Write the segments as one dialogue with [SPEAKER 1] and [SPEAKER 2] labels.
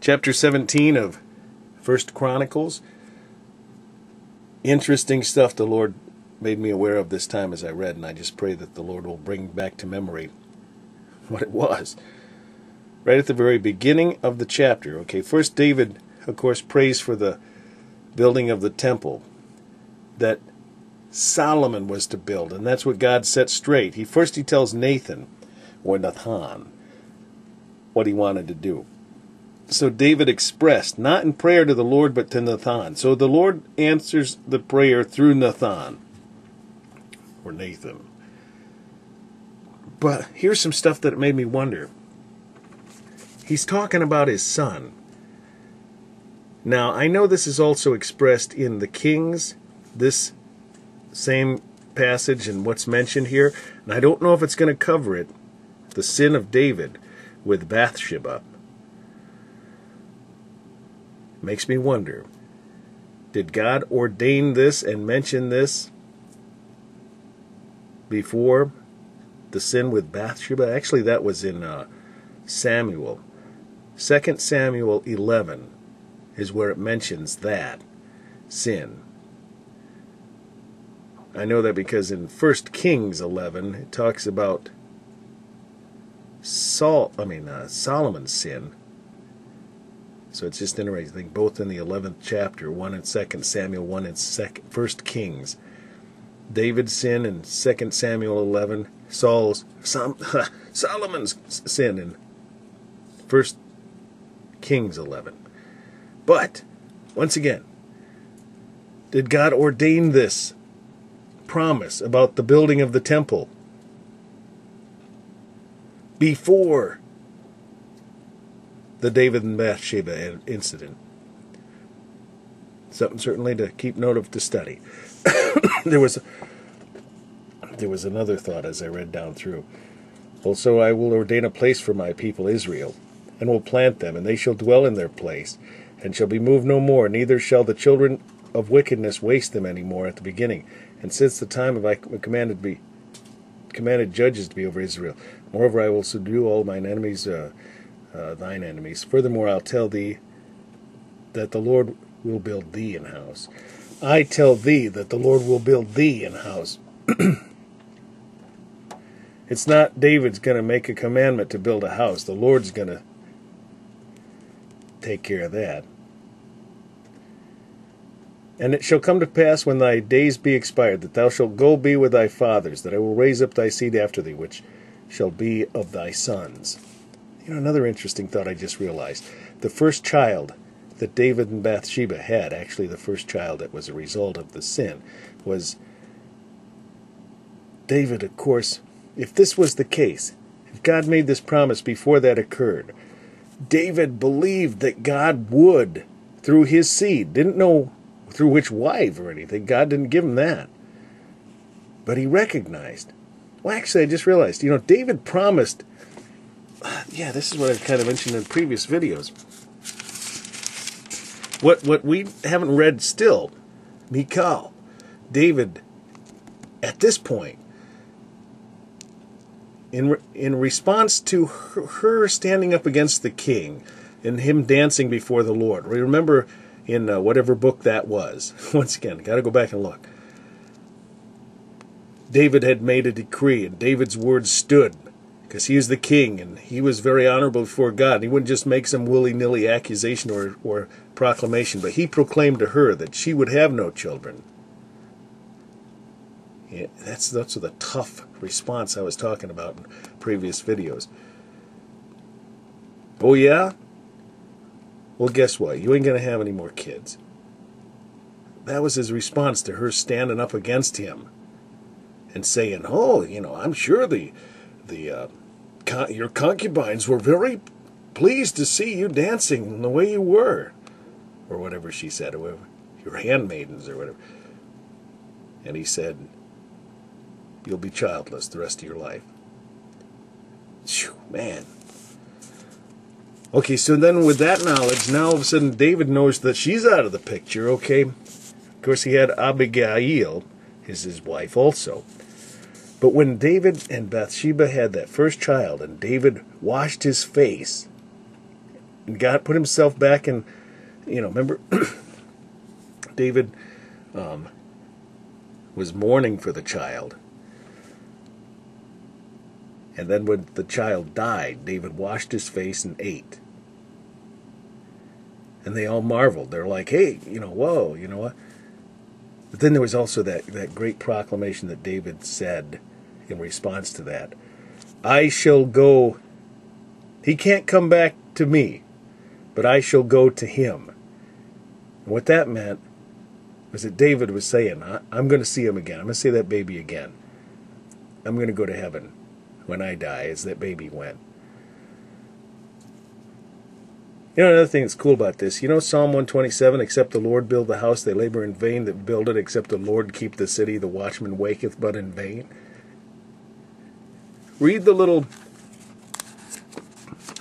[SPEAKER 1] Chapter 17 of First Chronicles. Interesting stuff the Lord made me aware of this time as I read, and I just pray that the Lord will bring back to memory what it was. Right at the very beginning of the chapter. Okay, first David, of course, prays for the building of the temple that Solomon was to build, and that's what God set straight. He tells Nathan, or Nathan, what he wanted to do. So David expressed, not in prayer to the Lord, but to Nathan. So the Lord answers the prayer through Nathan, or Nathan. But here's some stuff that made me wonder. He's talking about his son. Now, I know this is also expressed in the Kings, this same passage and what's mentioned here, and I don't know if it's going to cover it, the sin of David with Bathsheba. Makes me wonder, did God ordain this and mention this before the sin with Bathsheba? Actually, that was in Samuel. 2 Samuel 11 is where it mentions that sin. I know that because in 1 Kings 11 it talks about Solomon's sin. So it's just interesting, both in the 11th chapter, one in 2 Samuel, one in 1 Kings. David's sin in 2 Samuel 11, Solomon's sin in 1 Kings 11. But, once again, did God ordain this promise about the building of the temple before the David and Bathsheba incident? Something certainly to keep note of, to study. There was another thought as I read down through. Also, I will ordain a place for my people Israel, and will plant them, and they shall dwell in their place, and shall be moved no more, neither shall the children of wickedness waste them any more at the beginning. And since the time of I commanded judges to be over Israel, moreover I will subdue all mine enemies, thine enemies. Furthermore, I'll tell thee that the Lord will build thee an house. I tell thee that the Lord will build thee an house. It's not David's going to make a commandment to build a house. The Lord's going to take care of that. And it shall come to pass when thy days be expired, that thou shalt go be with thy fathers, that I will raise up thy seed after thee, which shall be of thy sons. You know, another interesting thought I just realized. The first child that David and Bathsheba had, actually the first child that was a result of the sin, was David, of course. If this was the case, if God made this promise before that occurred, David believed that God would, through his seed, didn't know through which wife or anything. God didn't give him that. But he recognized. Well, actually, I just realized, David promised. Yeah, this is what I've kind of mentioned in previous videos. What we haven't read still, Michal, David, at this point, in response to her standing up against the king and him dancing before the Lord. Remember in whatever book that was. Once again, got to go back and look. David had made a decree, and David's word stood, because he was the king, and he was very honorable before God. He wouldn't just make some willy-nilly accusation or proclamation, but he proclaimed to her that she would have no children. Yeah, that's the tough response I was talking about in previous videos. Oh yeah? Well, guess what? You ain't going to have any more kids. That was his response to her standing up against him and saying, oh, I'm sure your concubines were very pleased to see you dancing the way you were. Or whatever she said, or whatever, your handmaidens or whatever. And he said, you'll be childless the rest of your life. Phew, man. Okay, so then with that knowledge, now all of a sudden David knows that she's out of the picture, okay? Of course, he had Abigail, his wife also. But when David and Bathsheba had that first child, and David washed his face And God put himself back in, remember, David was mourning for the child. And then when the child died, David washed his face and ate. And they all marveled. They're like, hey, whoa, you know what? But then there was also that great proclamation that David said in response to that. I shall go, he can't come back to me, but I shall go to him. And what that meant was that David was saying, I'm going to see him again. I'm going to see that baby again. I'm going to go to heaven when I die, as that baby went. Another thing that's cool about this, Psalm 127, except the Lord build the house, they labor in vain that build it, except the Lord keep the city, the watchman waketh but in vain. Read the little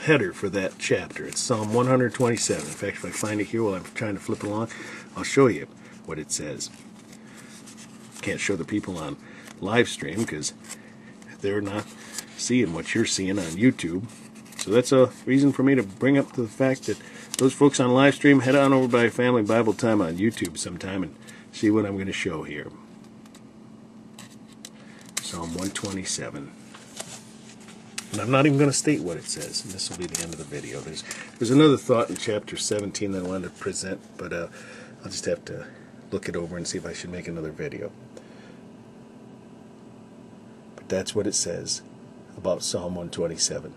[SPEAKER 1] header for that chapter. It's Psalm 127. In fact, if I find it here while I'm trying to flip along, I'll show you what it says. Can't show the people on live stream because they're not seeing what you're seeing on YouTube. So that's a reason for me to bring up the fact that those folks on live stream, head on over by Family Bible Time on YouTube sometime and see what I'm going to show here. Psalm 127. And I'm not even going to state what it says. And this will be the end of the video. There's another thought in chapter 17 that I wanted to present, but I'll just have to look it over and see if I should make another video. But that's what it says about Psalm 127.